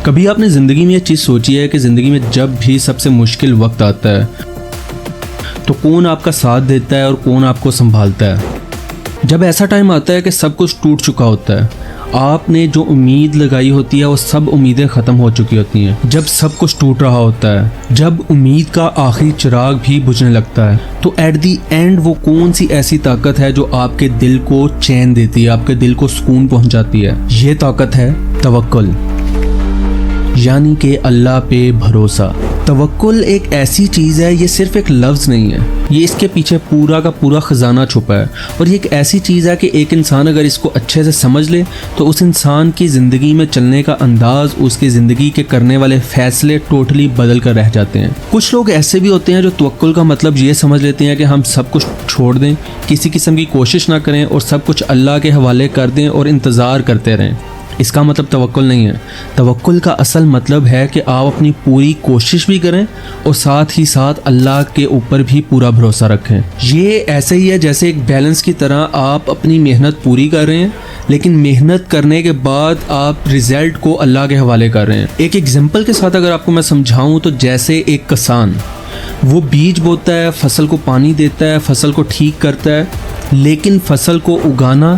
کبھی آپ نے زندگی میں یہ چیز سوچی ہے کہ زندگی میں جب بھی سب سے مشکل وقت آتا ہے تو کون آپ کا ساتھ دیتا ہے اور کون آپ کو سنبھالتا ہے؟ جب ایسا ٹائم آتا ہے کہ سب کچھ ٹوٹ چکا ہوتا ہے، آپ نے جو امید لگائی ہوتی ہے وہ سب امیدیں ختم ہو چکی ہوتی ہیں، جب سب کچھ ٹوٹ رہا ہوتا ہے، جب امید کا آخری چراغ بھی بجھنے لگتا ہے، تو ایٹ دی اینڈ وہ کون سی ایسی طاقت ہے جو آپ کے دل کو چین دیتی ہے، آپ کے دل کو سکون پہنچاتی ہے؟ یہ طاقت ہے توکل، یعنی کہ اللہ پہ بھروسہ۔ توکل ایک ایسی چیز ہے، یہ صرف ایک لفظ نہیں ہے، یہ اس کے پیچھے پورا کا پورا خزانہ چھپا ہے، اور یہ ایک ایسی چیز ہے کہ ایک انسان اگر اس کو اچھے سے سمجھ لے تو اس انسان کی زندگی میں چلنے کا انداز، اس کی زندگی کے کرنے والے فیصلے ٹوٹلی بدل کر رہ جاتے ہیں۔ کچھ لوگ ایسے بھی ہوتے ہیں جو توکل کا مطلب یہ سمجھ لیتے ہیں کہ ہم سب کچھ چھوڑ دیں، کسی قسم کی کوشش نہ کریں اور سب کچھ اللہ کے حوالے کر دیں اور انتظار کرتے رہیں۔ اس کا مطلب توکل نہیں ہے۔ توکل کا اصل مطلب ہے کہ آپ اپنی پوری کوشش بھی کریں اور ساتھ ہی ساتھ اللہ کے اوپر بھی پورا بھروسہ رکھیں۔ یہ ایسے ہی ہے جیسے ایک بیلنس کی طرح، آپ اپنی محنت پوری کر رہے ہیں لیکن محنت کرنے کے بعد آپ رزلٹ کو اللہ کے حوالے کر رہے ہیں۔ ایک ایگزامپل کے ساتھ اگر آپ کو میں سمجھاؤں تو جیسے ایک کسان، وہ بیج بوتا ہے، فصل کو پانی دیتا ہے، فصل کو ٹھیک کرتا ہے، لیکن فصل کو اگانا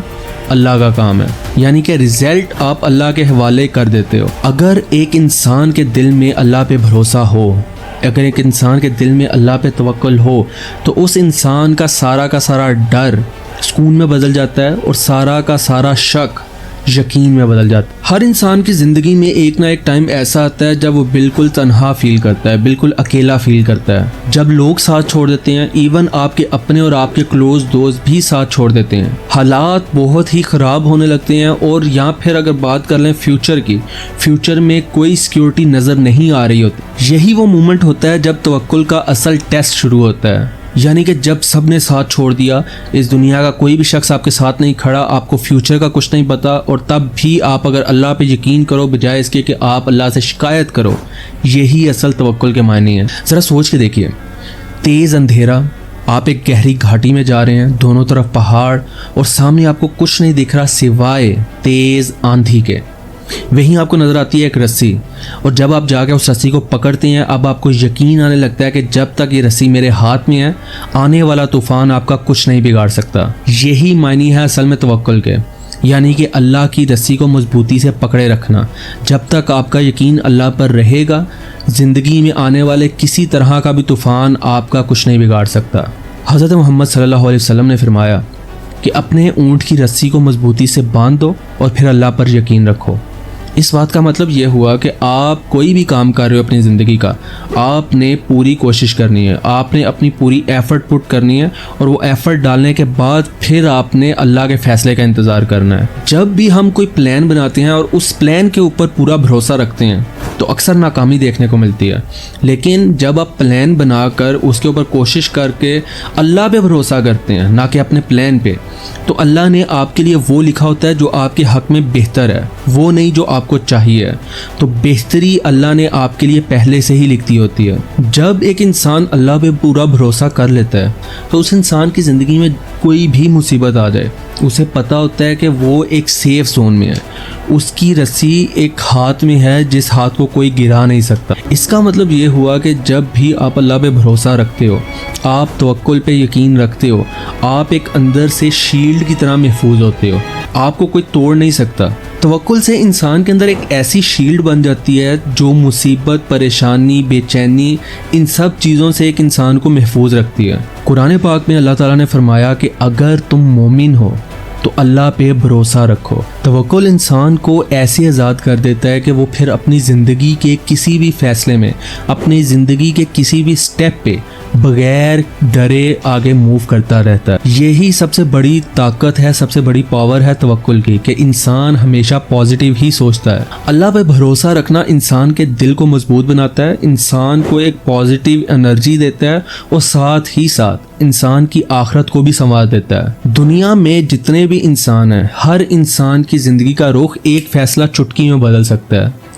اللہ کا کام ہے، یعنی کہ رزلٹ آپ اللہ کے حوالے کر دیتے ہو۔ اگر ایک انسان کے دل میں اللہ پہ بھروسہ ہو، اگر ایک انسان کے دل میں اللہ پہ توکل ہو تو اس انسان کا سارا ڈر سکون میں بدل جاتا ہے اور سارا کا سارا شک یقین میں بدل جاتا ہے۔ ہر انسان کی زندگی میں ایک نہ ایک ٹائم ایسا آتا ہے جب وہ بالکل تنہا فیل کرتا ہے، بالکل اکیلا فیل کرتا ہے، جب لوگ ساتھ چھوڑ دیتے ہیں، ایون آپ کے اپنے اور آپ کے کلوز دوست بھی ساتھ چھوڑ دیتے ہیں، حالات بہت ہی خراب ہونے لگتے ہیں، اور یا پھر اگر بات کر لیں فیوچر کی، فیوچر میں کوئی سیکیورٹی نظر نہیں آ رہی ہوتی۔ یہی وہ مومنٹ ہوتا ہے جب توکل کا اصل ٹیسٹ شروع ہوتا ہے، یعنی کہ جب سب نے ساتھ چھوڑ دیا، اس دنیا کا کوئی بھی شخص آپ کے ساتھ نہیں کھڑا، آپ کو فیوچر کا کچھ نہیں پتا، اور تب بھی آپ اگر اللہ پہ یقین کرو بجائے اس کے کہ آپ اللہ سے شکایت کرو، یہی اصل توکل کے معنی ہے۔ ذرا سوچ کے دیکھیے، تیز اندھیرا، آپ ایک گہری گھاٹی میں جا رہے ہیں، دونوں طرف پہاڑ، اور سامنے آپ کو کچھ نہیں دکھ رہا سوائے تیز آندھی کے۔ وہیں آپ کو نظر آتی ہے ایک رسی، اور جب آپ جا کے اس رسی کو پکڑتے ہیں، اب آپ کو یقین آنے لگتا ہے کہ جب تک یہ رسی میرے ہاتھ میں ہے، آنے والا طوفان آپ کا کچھ نہیں بگاڑ سکتا۔ یہی معنی ہے اصل میں توکل کے، یعنی کہ اللہ کی رسی کو مضبوطی سے پکڑے رکھنا۔ جب تک آپ کا یقین اللہ پر رہے گا، زندگی میں آنے والے کسی طرح کا بھی طوفان آپ کا کچھ نہیں بگاڑ سکتا۔ حضرت محمد صلی اللہ علیہ وسلم نے فرمایا کہ اپنے اونٹ کی رسی کو مضبوطی سے باندھ دو اور پھر اللہ پر یقین رکھو۔ اس بات کا مطلب یہ ہوا کہ آپ کوئی بھی کام کر رہے ہو اپنی زندگی کا، آپ نے پوری کوشش کرنی ہے، آپ نے اپنی پوری ایفرٹ پٹ کرنی ہے، اور وہ ایفرٹ ڈالنے کے بعد پھر آپ نے اللہ کے فیصلے کا انتظار کرنا ہے۔ جب بھی ہم کوئی پلان بناتے ہیں اور اس پلان کے اوپر پورا بھروسہ رکھتے ہیں تو اکثر ناکامی دیکھنے کو ملتی ہے، لیکن جب آپ پلان بنا کر اس کے اوپر کوشش کر کے اللہ پہ بھروسہ کرتے ہیں، نہ کہ اپنے پلان پہ، تو اللہ نے آپ کے لیے وہ لکھا ہوتا ہے جو آپ کے حق میں بہتر ہے، وہ نہیں جو آپ کو چاہیے۔ تو بہتری اللہ نے آپ کے لیے پہلے سے ہی لکھ دی ہوتی ہے۔ جب ایک انسان اللہ پہ پورا بھروسہ کر لیتا ہے تو اس انسان کی زندگی میں کوئی بھی مصیبت آ جائے، اسے پتہ ہوتا ہے کہ وہ ایک سیف زون میں ہے، اس کی رسی ایک ہاتھ میں ہے جس ہاتھ کو کوئی گرا نہیں سکتا۔ اس کا مطلب یہ ہوا کہ جب بھی آپ اللہ پہ بھروسہ رکھتے ہو، آپ توکل پہ یقین رکھتے ہو، آپ ایک اندر سے شیلڈ کی طرح محفوظ ہوتے ہو، آپ کو کوئی توڑ نہیں سکتا۔ توکل سے انسان کے اندر ایک ایسی شیلڈ بن جاتی ہے جو مصیبت، پریشانی، بے چینی، ان سب چیزوں سے ایک انسان کو محفوظ رکھتی ہے۔ قرآن پاک میں اللہ تعالیٰ نے فرمایا کہ اگر تم مومن ہو تو اللہ پہ بھروسہ رکھو۔ توکل انسان کو ایسے آزاد کر دیتا ہے کہ وہ پھر اپنی زندگی کے کسی بھی فیصلے میں، اپنی زندگی کے کسی بھی سٹیپ پہ بغیر ڈرے آگے موو کرتا رہتا ہے۔ یہی سب سے بڑی طاقت ہے، سب سے بڑی پاور ہے توکل کی، کہ انسان ہمیشہ پازیٹیو ہی سوچتا ہے۔ اللہ پہ بھروسہ رکھنا انسان کے دل کو مضبوط بناتا ہے، انسان کو ایک پازیٹیو انرجی دیتا ہے، اور ساتھ ہی ساتھ انسان کی آخرت کو بھی سنوار دیتا ہے۔ دنیا میں جتنے بھی انسان ہیں، ہر انسان کی زندگی کا رخ ایک فیصلہ چٹکی میں بدل سکتا ہے۔